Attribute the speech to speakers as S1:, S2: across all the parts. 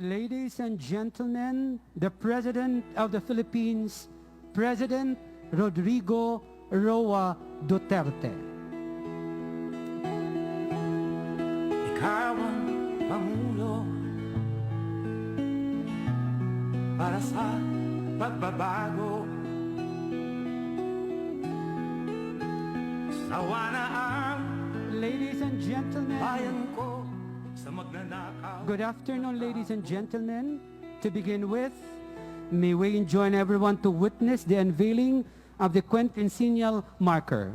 S1: Ladies and gentlemen, the President of the Philippines, President Rodrigo Duterte.
S2: Ikaw ang Pangulo para sa pagbabago. Sawa na ang
S1: Ladies and gentlemen,
S2: bayan ko sa magnanakaw.
S1: good afternoon, ladies and gentlemen. To begin with, may we join everyone to witness the unveiling of the Quincentennial Marker.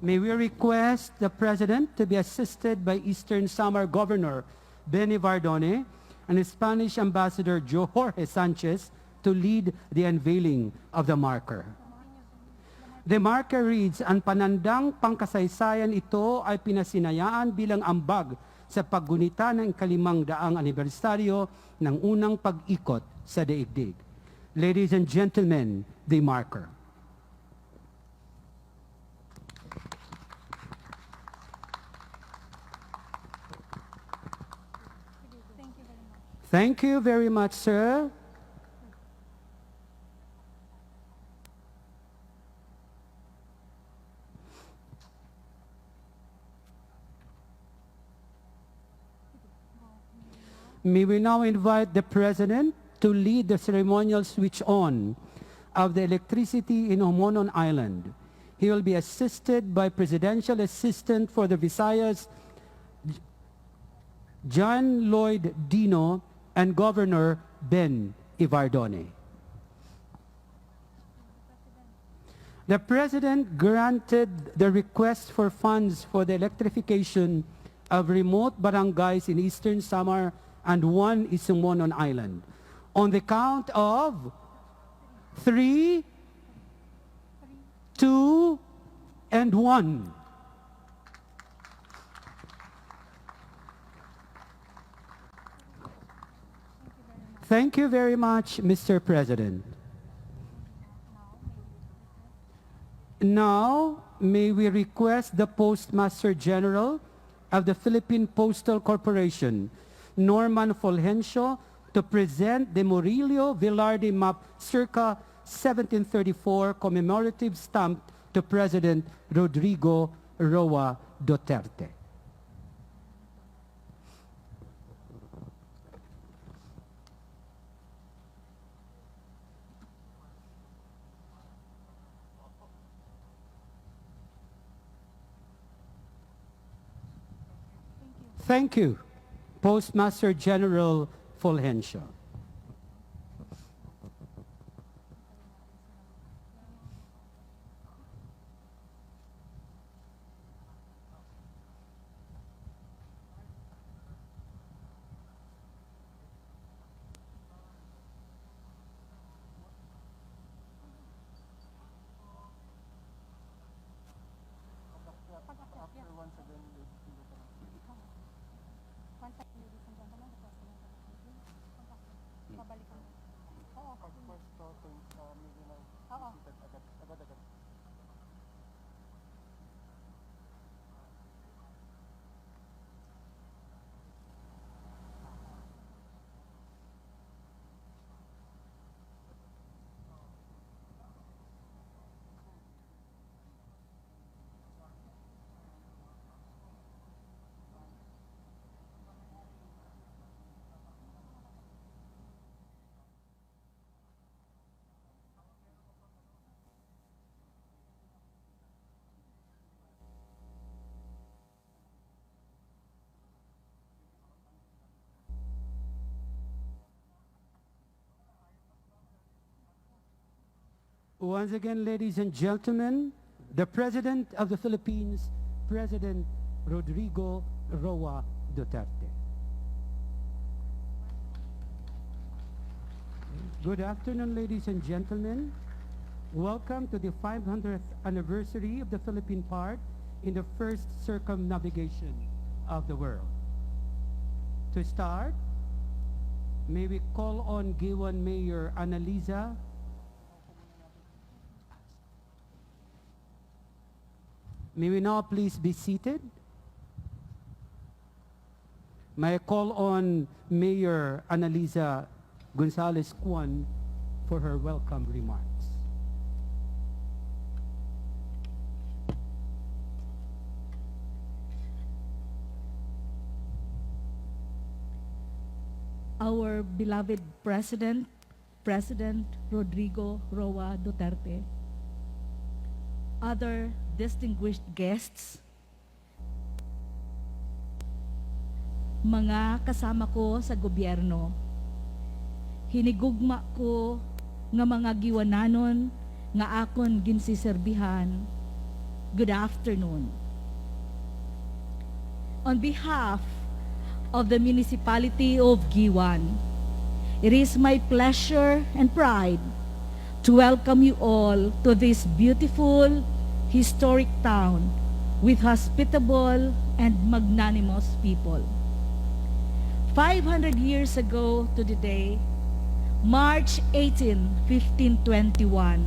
S1: May we request the President to be assisted by Eastern Samar Governor Benny Vardone and Spanish Ambassador Jorge Sanchez to lead the unveiling of the marker. The marker reads, ang panandang pangkasaysayan ito ay pinasinayaan bilang ambag sa paggunita ng 500 anibersaryo ng unang pag-ikot sa daigdig. Ladies and gentlemen, the marker. Thank you very much, sir. May we now invite the President to lead the ceremonial switch on of the electricity in Homonon Island. He will be assisted by Presidential Assistant for the Visayas, John Lloyd Dino, and Governor Ben Ivardone. The President granted the request for funds for the electrification of remote barangays in Eastern Samar and one is Homonon Island. On the count of 3, 2, and 1. Thank you very much, Mr. President. Now, may we request the Postmaster General of the Philippine Postal Corporation, Norman Fulgencio, to present the Murillo Velarde map circa 1734 commemorative stamp to President Rodrigo Duterte. Thank you, Postmaster General Fulgencio. Once again, ladies and gentlemen, the President of the Philippines, President Rodrigo Duterte. Good afternoon, ladies and gentlemen. Welcome to the 500th anniversary of the Philippine part in the First Circumnavigation of the world. To start, may we call on Guiuan Mayor Annalisa May we now please be seated? May I call on Mayor Annalisa Gonzalez Cuan for her welcome remarks.
S3: Our beloved President, President Rodrigo Roa Duterte, other distinguished guests, mga kasama ko sa gobyerno, hinigugma ko nga mga giwananon nga akon ginsiserbihan, good afternoon. On behalf of the municipality of Guiuan, it is my pleasure and pride to welcome you all to this beautiful, historic town with hospitable and magnanimous people. 500 years ago to the day, March 18, 1521,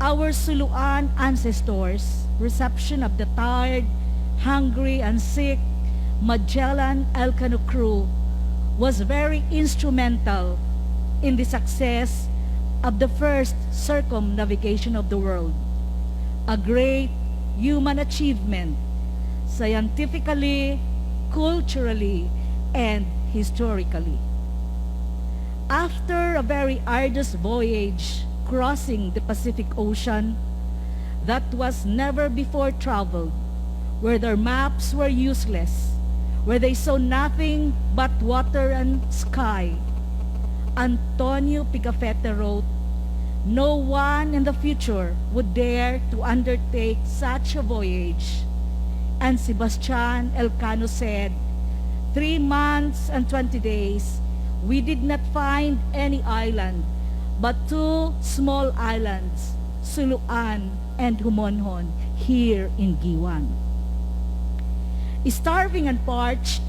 S3: our Suluan ancestors' reception of the tired, hungry, and sick Magellan Elcano crew was very instrumental in the success of the first circumnavigation of the world, a great human achievement, scientifically, culturally, and historically. After a very arduous voyage crossing the Pacific Ocean that was never before traveled, where their maps were useless, where they saw nothing but water and sky, Antonio Pigafetta wrote, "No one in the future would dare to undertake such a voyage." And Sebastian Elcano said, 3 months and 20 days, we did not find any island, but 2 small islands, Suluan and Humonhon, here in Guiuan. Starving and parched,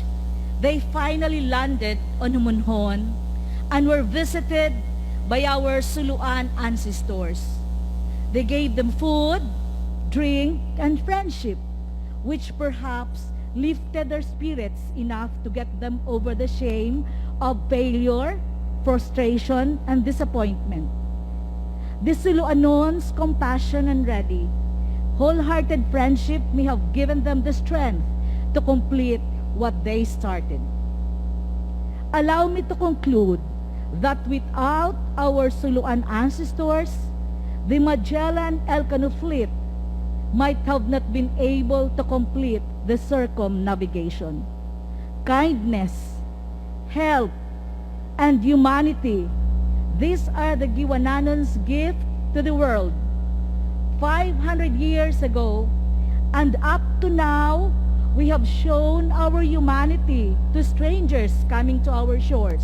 S3: they finally landed on Humonhon and were visited by our Suluan ancestors. They gave them food, drink, and friendship, which perhaps lifted their spirits enough to get them over the shame of failure, frustration, and disappointment. The Suluanons' compassion and ready, wholehearted friendship may have given them the strength to complete what they started. Allow me to conclude that without our Suluan ancestors, the Magellan Elcano fleet might have not been able to complete the circumnavigation. Kindness, help, and humanity, these are the Guiuananons' gift to the world. 500 years ago, and up to now, we have shown our humanity to strangers coming to our shores.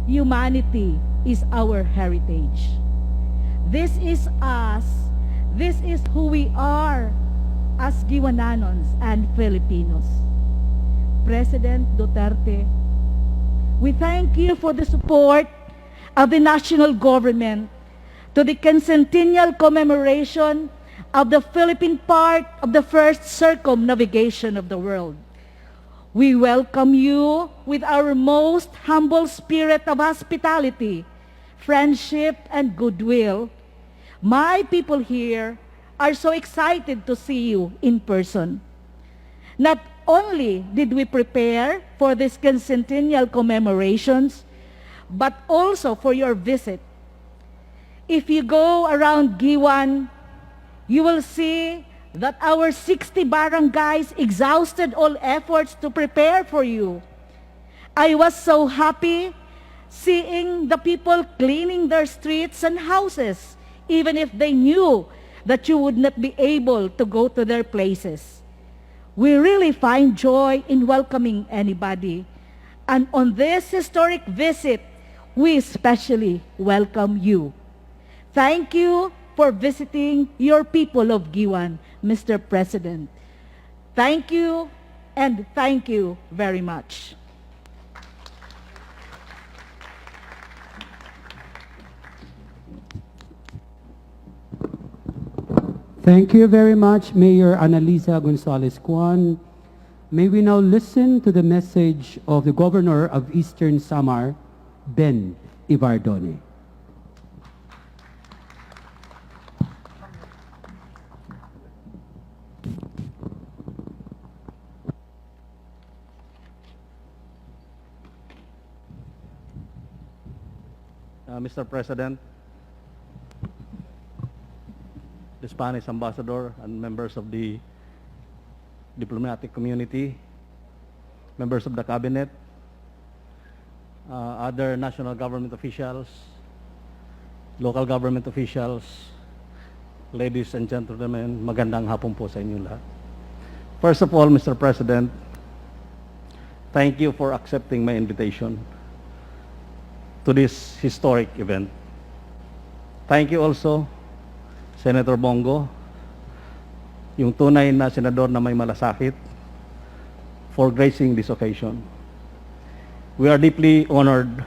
S3: Humanity is our heritage. This is us. This is who we are as Guiuananons and Filipinos. President Duterte, we thank you for the support of the national government to the Quincentennial commemoration of the Philippine part of the first circumnavigation of the world. We welcome you with our most humble spirit of hospitality, friendship, and goodwill. My people here are so excited to see you in person. Not only did we prepare for these Quincentennial commemorations, but also for your visit. If you go around Guiuan, you will see that our 60 barangays exhausted all efforts to prepare for you. I was so happy seeing the people cleaning their streets and houses, even if they knew that you would not be able to go to their places. We really find joy in welcoming anybody. And on this historic visit, we especially welcome you. Thank you for visiting your people of Guiuan, Mr. President. Thank you, and thank you very much.
S1: Thank you very much, Mayor Annalisa Gonzalez Cuan. May we now listen to the message of the Governor of Eastern Samar, Ben Ibardone.
S4: Mr. President, the Spanish ambassador and members of the diplomatic community, members of the cabinet, other national government officials, local government officials, ladies and gentlemen, magandang hapon po sa inyo lahat. First of all, Mr. President, thank you for accepting my invitation to this historic event. Thank you also, Senator Bongo, yung tunay na senador na may malasakit, for gracing this occasion. We are deeply honored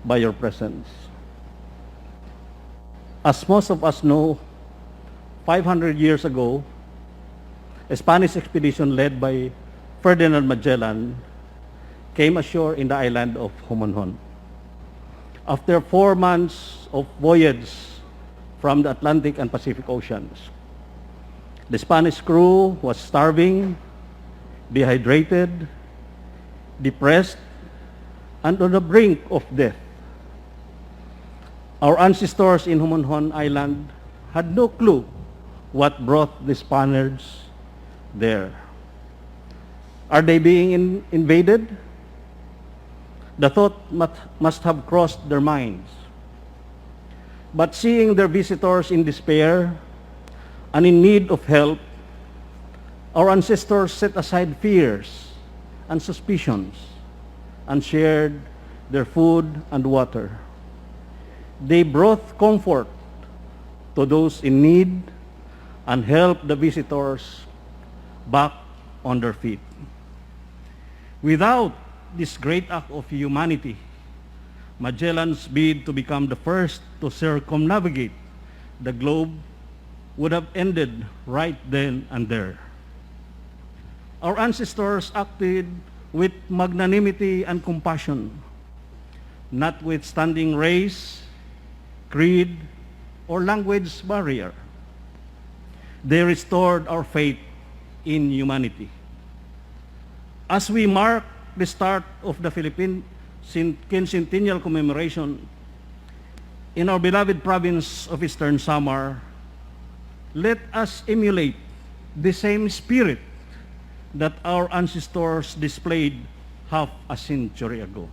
S4: by your presence. As most of us know, 500 years ago, a Spanish expedition led by Ferdinand Magellan came ashore in the island of Homonhon. After 4 months of voyage from the Atlantic and Pacific Oceans, the Spanish crew was starving, dehydrated, depressed, and on the brink of death. Our ancestors in Homonhon Island had no clue what brought the Spaniards there. Are they being invaded? The thought must have crossed their minds. But seeing their visitors in despair and in need of help, our ancestors set aside fears and suspicions and shared their food and water. They brought comfort to those in need and helped the visitors back on their feet. Without this great act of humanity, Magellan's bid to become the first to circumnavigate the globe would have ended right then and there. Our ancestors acted with magnanimity and compassion, notwithstanding race, creed, or language barrier. They restored our faith in humanity. As we mark the start of the Philippine Quincentennial Commemoration in our beloved province of Eastern Samar, let us emulate the same spirit that our ancestors displayed half a century ago.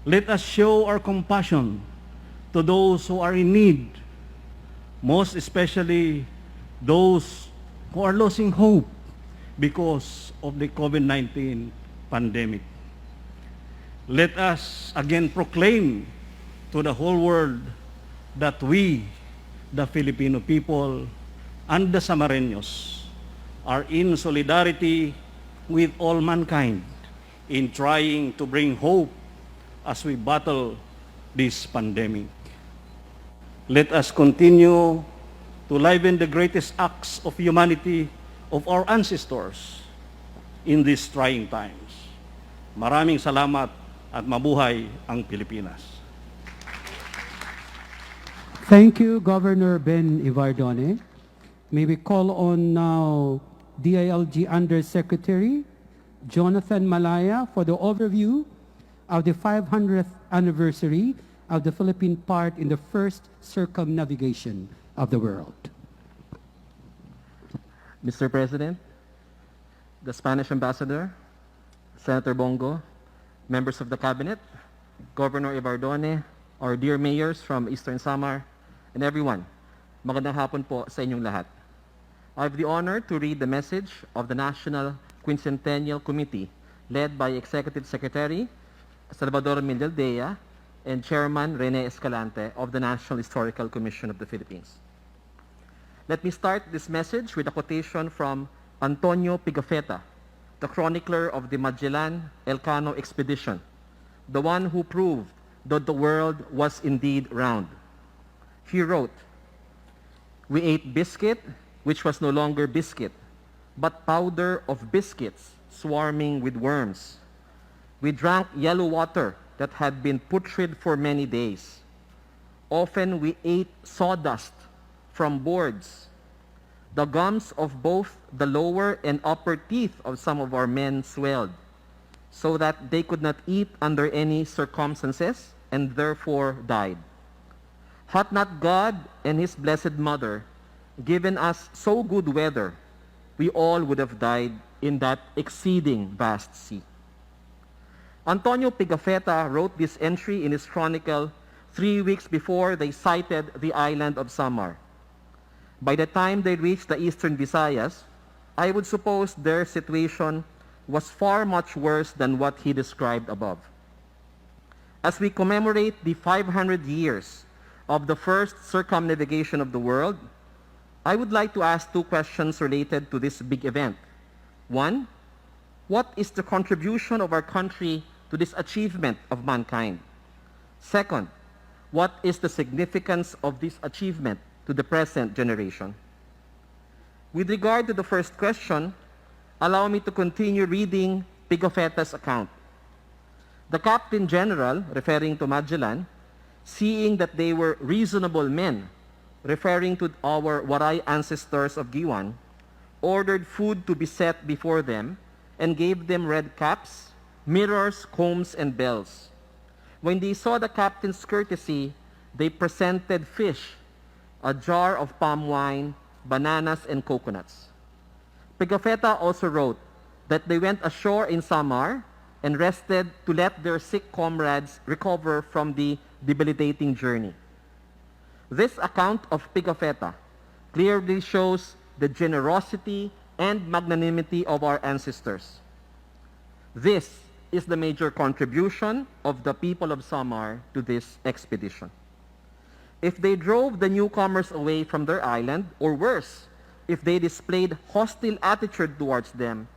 S4: Let us show our compassion to those who are in need, most especially those who are losing hope because of the COVID-19 pandemic. Let us again proclaim to the whole world that we, the Filipino people, and the Samareños are in solidarity with all mankind in trying to bring hope as we battle this pandemic. Let us continue to liven the greatest acts of humanity of our ancestors in these trying times. Maraming salamat at mabuhay ang Pilipinas.
S1: Thank you, Governor Ben Ibardone. May we call on now DILG Undersecretary Jonathan Malaya for the overview of the 500th anniversary of the Philippine part in the First Circumnavigation of the world.
S5: Mr. President, the Spanish Ambassador, Senator Bongo, members of the Cabinet, Governor Ibardone, our dear mayors from Eastern Samar, and everyone, magandang hapon po sa inyong lahat. I have the honor to read the message of the National Quincentennial Committee led by Executive Secretary Salvador Mindaldea and Chairman Rene Escalante of the National Historical Commission of the Philippines. Let me start this message with a quotation from Antonio Pigafetta, the chronicler of the Magellan-Elcano expedition, the one who proved that the world was indeed round. He wrote, "We ate biscuit, which was no longer biscuit. but powder of biscuits swarming with worms. We drank yellow water that had been putrid for many days. Often we ate sawdust from boards. The gums of both the lower and upper teeth of some of our men swelled, so that they could not eat under any circumstances, and therefore died. Had not God and His Blessed Mother given us so good weather, we all would have died in that exceeding vast sea. Antonio Pigafetta wrote this entry in his chronicle 3 weeks before they sighted the island of Samar. By the time they reached the eastern Visayas, I would suppose their situation was far much worse than what he described above. As we commemorate the 500 years of the first circumnavigation of the world, I would like to ask 2 questions related to this big event. 1, what is the contribution of our country to this achievement of mankind? 2, what is the significance of this achievement to the present generation? With regard to the first question, allow me to continue reading Pigafetta's account. The Captain General, referring to Magellan, seeing that they were reasonable men, referring to our Waray ancestors of Guiuan, ordered food to be set before them and gave them red caps, mirrors, combs, and bells. When they saw the captain's courtesy, they presented fish, a jar of palm wine, bananas, and coconuts. Pigafetta also wrote that they went ashore in Samar and rested to let their sick comrades recover from the debilitating journey. This account of Pigafetta clearly shows the generosity and magnanimity of our ancestors. This is the major contribution of the people of Samar to this expedition. If they drove the newcomers away from their island, or worse, if they displayed hostile attitude towards them,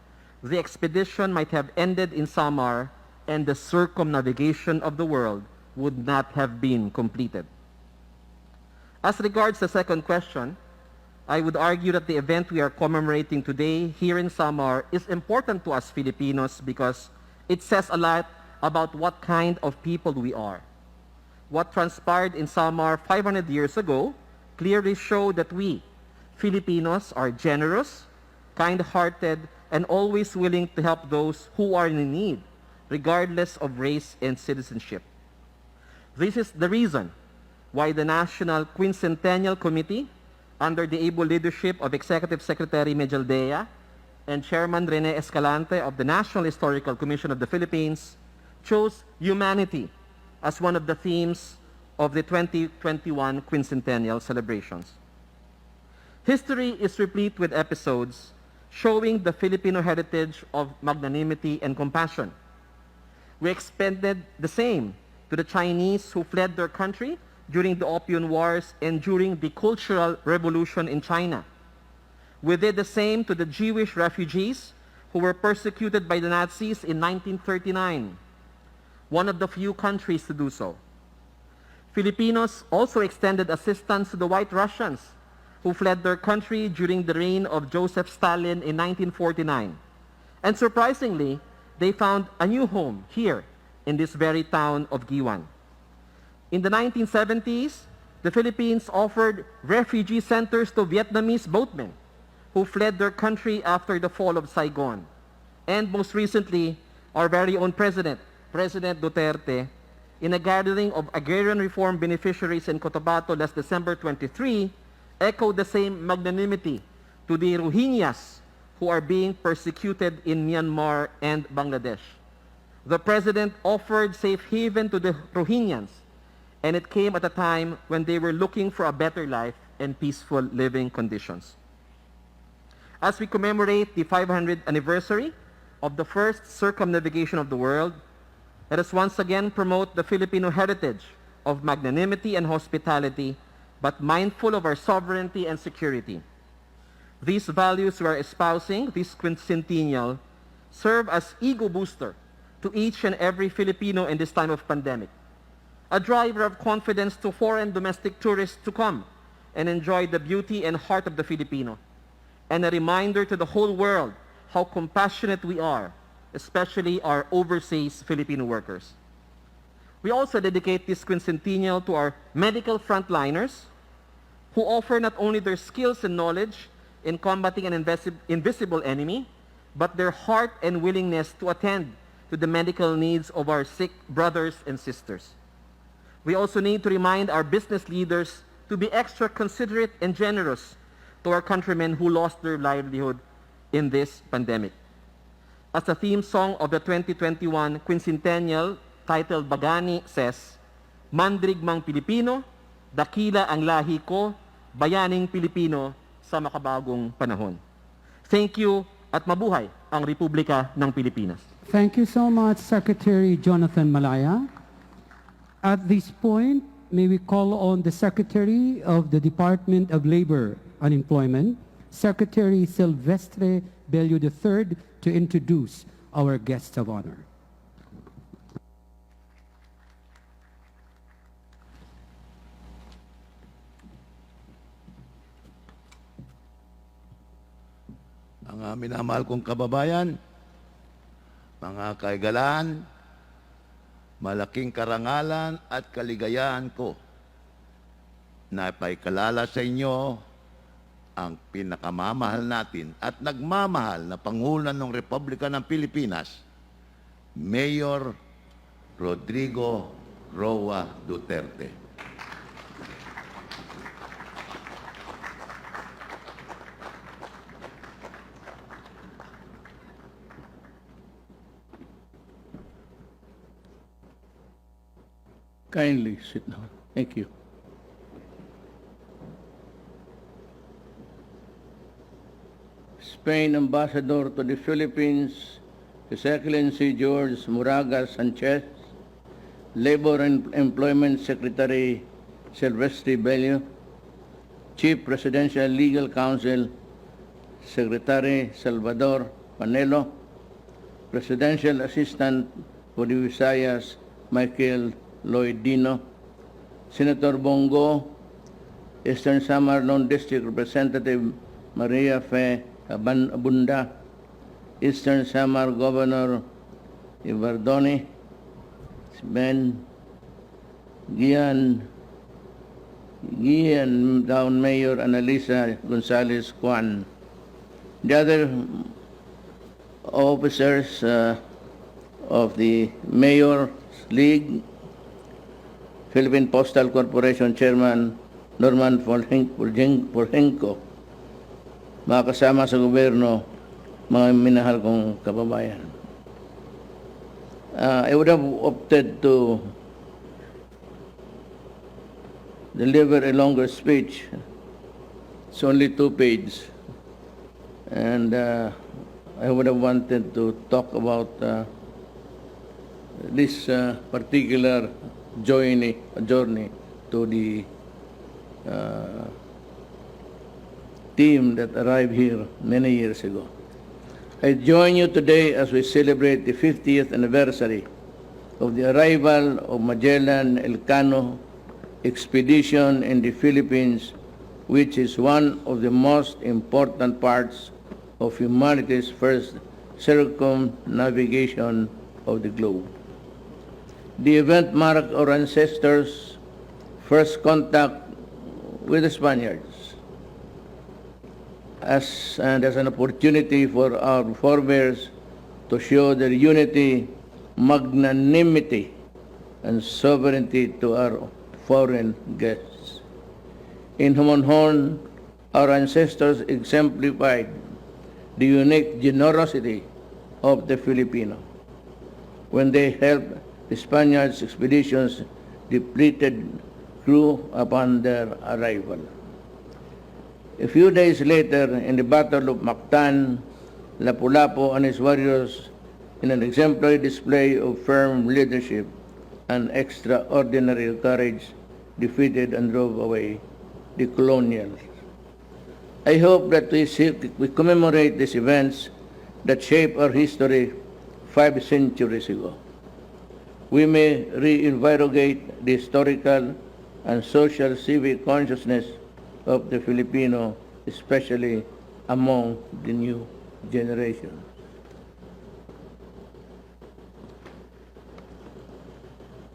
S5: the expedition might have ended in Samar and the circumnavigation of the world would not have been completed. As regards the second question, I would argue that the event we are commemorating today here in Samar is important to us Filipinos because it says a lot about what kind of people we are. What transpired in Samar 500 years ago clearly showed that we, Filipinos, are generous, kind-hearted, and always willing to help those who are in need, regardless of race and citizenship. This is the reason why the National Quincentennial Committee, under the able leadership of Executive Secretary Mejaldea and Chairman Rene Escalante of the National Historical Commission of the Philippines, chose humanity as one of the themes of the 2021 Quincentennial celebrations. History is replete with episodes showing the Filipino heritage of magnanimity and compassion. We extended the same to the Chinese who fled their country during the Opium Wars and during the Cultural Revolution in China. We did the same to the Jewish refugees who were persecuted by the Nazis in 1939, one of the few countries to do so. Filipinos also extended assistance to the White Russians who fled their country during the reign of Joseph Stalin in 1949. And surprisingly, they found a new home here in this very town of Guiuan. In the 1970s, the Philippines offered refugee centers to Vietnamese boatmen who fled their country after the fall of Saigon. And most recently, our very own President Duterte, in a gathering of agrarian reform beneficiaries in Cotabato last December 23, echoed the same magnanimity to the Rohingyas who are being persecuted in Myanmar and Bangladesh. The President offered safe haven to the Rohingyans, and it came at a time when they were looking for a better life and peaceful living conditions. As we commemorate the 500th anniversary of the first circumnavigation of the world, let us once again promote the Filipino heritage of magnanimity and hospitality, but mindful of our sovereignty and security. These values we are espousing, this quincentennial, serve as ego booster to each and every Filipino in this time of pandemic, a driver of confidence to foreign domestic tourists to come and enjoy the beauty and heart of the Filipino, and a reminder to the whole world how compassionate we are, especially our overseas Filipino workers. We also dedicate this quincentennial to our medical frontliners who offer not only their skills and knowledge in combating an invisible enemy, but their heart and willingness to attend to the medical needs of our sick brothers and sisters. We also need to remind our business leaders to be extra considerate and generous to our countrymen who lost their livelihood in this pandemic. As the theme song of the 2021 Quincentennial, titled Bagani, says, "Mandirigmang Pilipino, dakila ang lahi ko, bayaning Pilipino sa makabagong panahon." Thank you at mabuhay ang Republika ng Pilipinas.
S1: Thank you so much, Secretary Jonathan Malaya. At this point, may we call on the Secretary of the Department of Labor and Employment, Secretary Silvestre Bello III, to introduce our guests of honor.
S2: Ang minamahal kong kababayan, mga kaigalan, malaking karangalan at kaligayahan ko na ipaikalala sa inyo ang pinakamamahal natin at nagmamahal na Pangulo ng Republika ng Pilipinas, Mayor Rodrigo Roa Duterte.
S6: Kindly sit down. Thank you. Spain Ambassador to the Philippines, His Excellency George Moraga Sanchez, Labor and Employment Secretary Silvestre Bello, Chief Presidential Legal Counsel Secretary Salvador Panelo, Presidential Assistant for the Visayas Michael Lloyd Dino, Senator Bongo, Eastern Samar Non-District Representative Maria Fe Abunda, Eastern Samar Governor Ibardoni, Ben Guiuan Town Mayor Analisa Gonzalez Juan, the other officers of the Mayor's League, Philippine Postal Corporation Chairman Norman Porhenco, mga kasama sa gobyerno, mga minahal kong kababayan. I would have opted to deliver a longer speech. It's only 2 pages. And I would have wanted to talk about this particular journey to the team that arrived here many years ago. I join you today as we celebrate the 50th anniversary of the arrival of Magellan Elcano expedition in the Philippines, which is one of the most important parts of humanity's first circumnavigation of the globe. The event marked our ancestors' first contact with the Spaniards, and as an opportunity for our forebears to show their unity, magnanimity, and sovereignty to our foreign guests. In Humonhon, our ancestors exemplified the unique generosity of the Filipino when they helped the Spaniards' expeditions depleted crew upon their arrival. A few days later, in the Battle of Mactan, Lapu-Lapu and his warriors, in an exemplary display of firm leadership and extraordinary courage, defeated and drove away the colonials. I hope that we commemorate these events that shaped our history 5 centuries ago. We may reinvigorate the historical and social civic consciousness of the Filipino, especially among the new generation.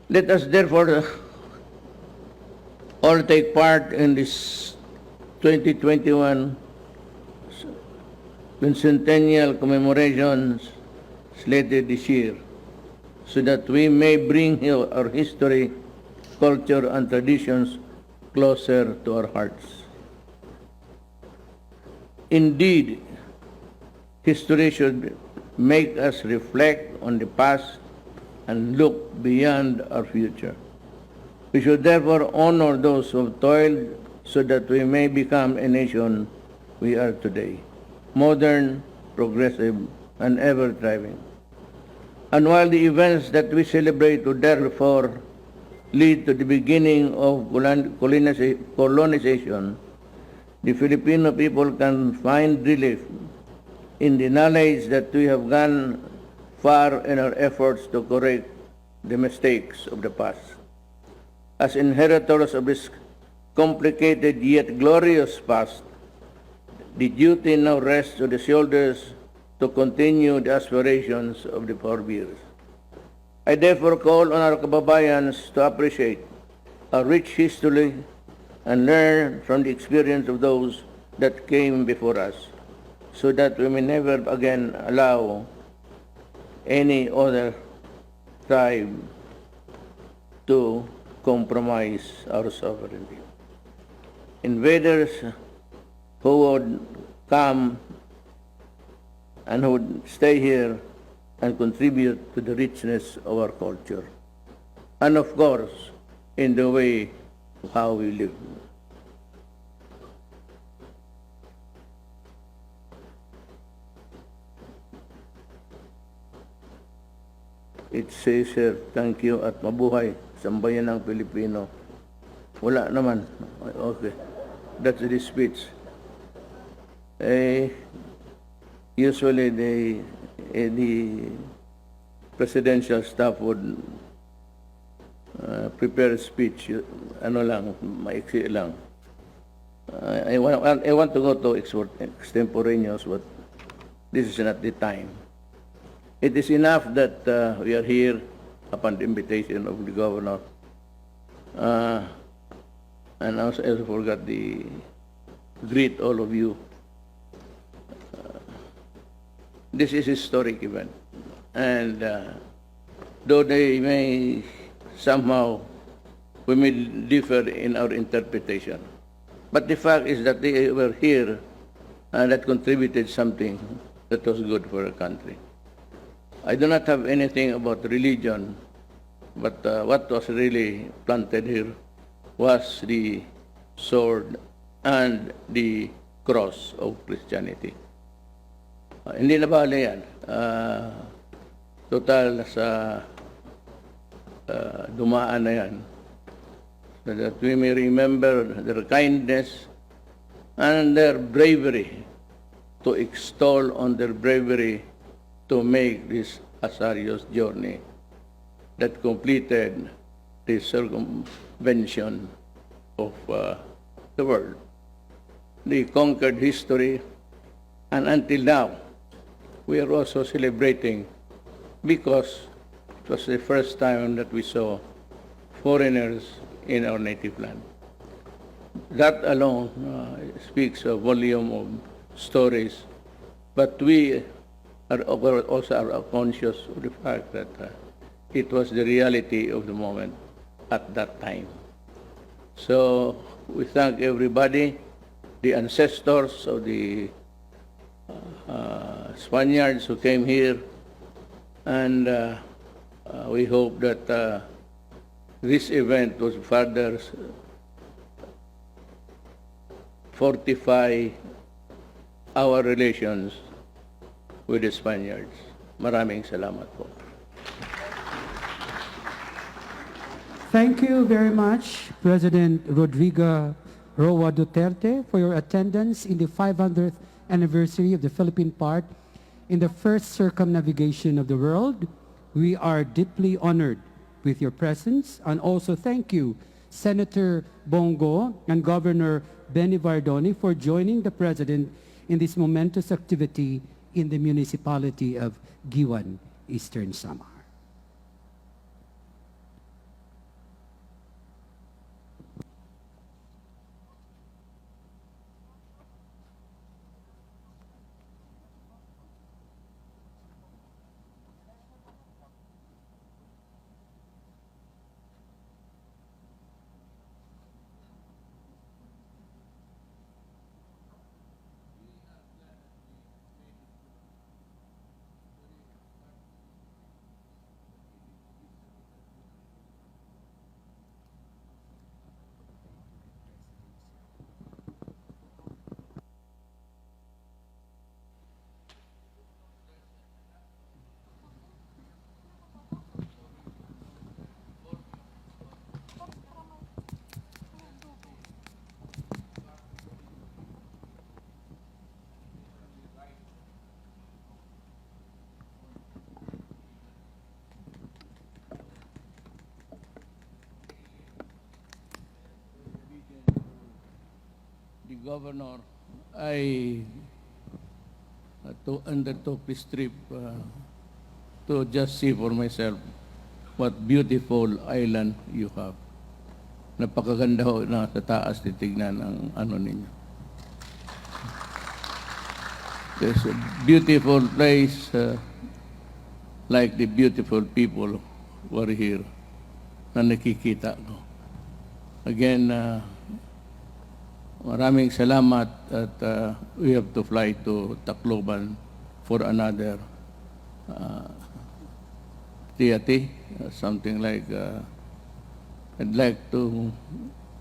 S6: Let us therefore all take part in this 2021 Quincentennial commemorations slated this year, so that we may bring our history, culture, and traditions closer to our hearts. Indeed, history should make us reflect on the past and look beyond our future. We should therefore honor those who have toiled so that we may become a nation we are today, modern, progressive, and ever-thriving. And while the events that we celebrate would therefore lead to the beginning of colonization, the Filipino people can find relief in the knowledge that we have gone far in our efforts to correct the mistakes of the past. As inheritors of this complicated yet glorious past, the duty now rests on the shoulders to continue the aspirations of the forebears. I therefore call on our kababayans to appreciate our rich history and learn from the experience of those that came before us, so that we may never again allow any other tribe to compromise our sovereignty. Invaders who would come and who would stay here and contribute to the richness of our culture, and of course, in the way of how we live. It says here, thank you at mabuhay, sambayan ng Pilipino. Wala naman. Okay. That's the speech. Usually the presidential staff would prepare a speech. Ano lang, maiksi lang. I want to go to extemporaneous, but this is not the time. It is enough that we are here upon the invitation of the governor. And also, I forgot to greet all of you. This is a historic event. And though they may somehow, we may differ in our interpretation. But the fact is that they were here and that contributed something that was good for our country. I do not have anything about religion, but what was really planted here was the sword and the cross of Christianity. Hindi na bale yan. Total sa dumaan na yan. So that we may remember their kindness and their bravery, to extol on their bravery to make this hazardous journey that completed the circumvention of the world. They conquered history, and until now, we are also celebrating because it was the first time that we saw foreigners in our native land. That alone speaks a volume of stories, but we are also conscious of the fact that it was the reality of the moment at that time. So we thank everybody, the ancestors of the Spaniards who came here, and we hope that this event was further fortify our relations with the Spaniards. Maraming salamat po.
S1: Thank you very much, President Rodrigo Duterte, for your attendance in the 500th anniversary of the Philippine part in the First Circumnavigation of the world. We are deeply honored with your presence, and also thank you, Senator Bongo and Governor Benny Bardoni, for joining the President in this momentous activity in the municipality of Guiuan, Eastern Samar.
S6: The governor, I undertook this trip to just see for myself what beautiful island you have. Napakaganda ho na sa taas titignan ang ano ninyo. There's a beautiful place like the beautiful people who are here na nakikita ko. Again, maraming salamat at we have to fly to Tacloban for another TAT, something like, I'd like to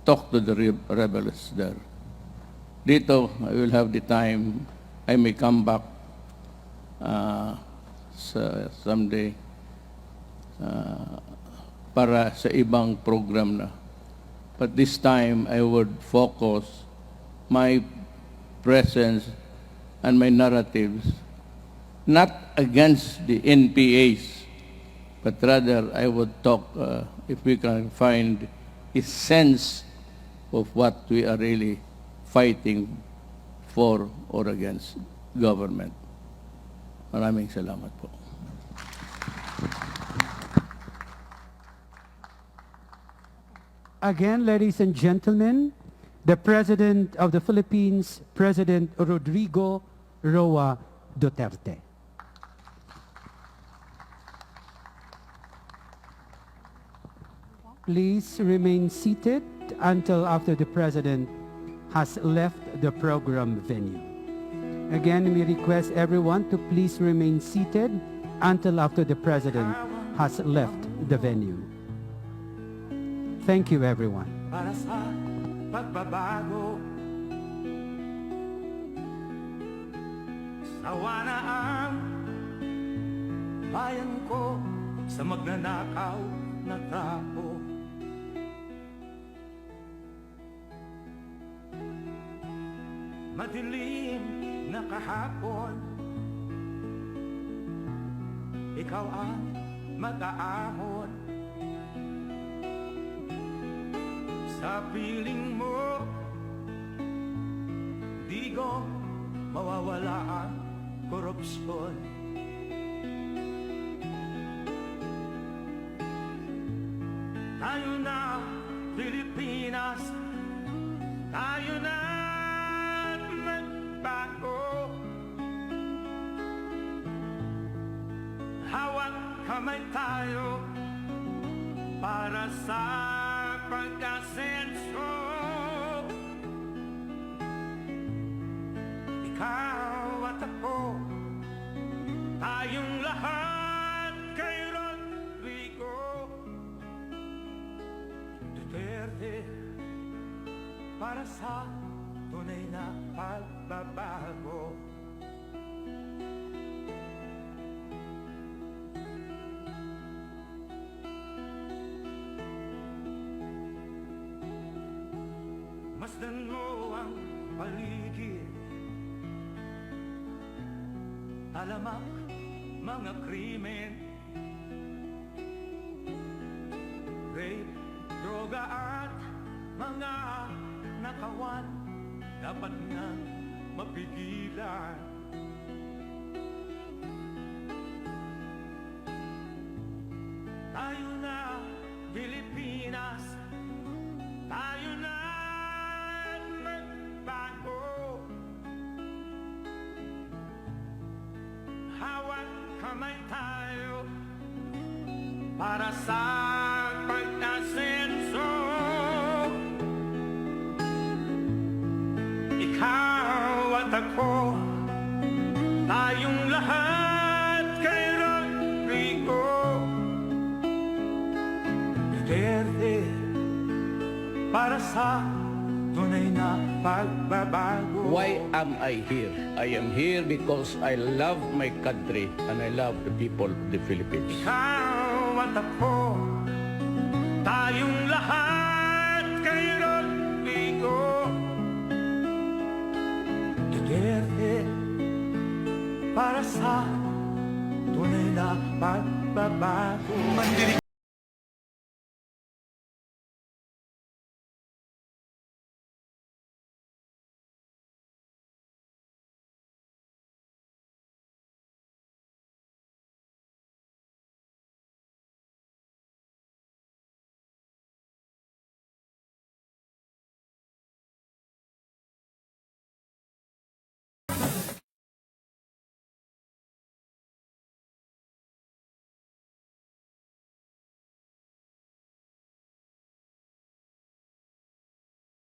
S6: talk to the rebels there. Dito, I will have the time, I may come back someday para sa ibang program na. But this time, I would focus my presence and my narratives not against the NPAs, but rather I would talk, if we can find a sense of what we are really fighting for or against government. Maraming salamat po.
S1: Again, ladies and gentlemen, the President of the Philippines, President Rodrigo Duterte. Please remain seated until after the President has left the program venue. Again, we request everyone to please remain seated until after the President has left the venue. Thank you, everyone.
S7: Para sa pagbabago, sawa na ang bayan ko sa magnanakaw na tao. Madilim na kahapon, ikaw ang mag-aahon. Sa piling mo, di ko mawawala ang korupsyon. Tayo na, Pilipinas, tayo na magbago. Hawak kamay tayo para sa pag-asenso. Ikaw at ako, tayong lahat kay Rodrigo Duterte, para sa tunay na pagbabago. Masdan mo ang paligid, alamak mga krimen, rape, droga at mga nakawan, dapat nga mapigilan. Tayo na, Pilipinas, tayo na magbago. Hawak kamay tayo para sa pag-asenso. Ikaw at ako, tayong lahat kay Rodrigo Duterte, para sa tunay na pagbabago.
S6: Why am I here? I am here because I love my country and I love the people of the Philippines.
S7: Ikaw at ako, tayong lahat kay Rodrigo Duterte, para sa tunay na pagbabago.
S8: Mandiri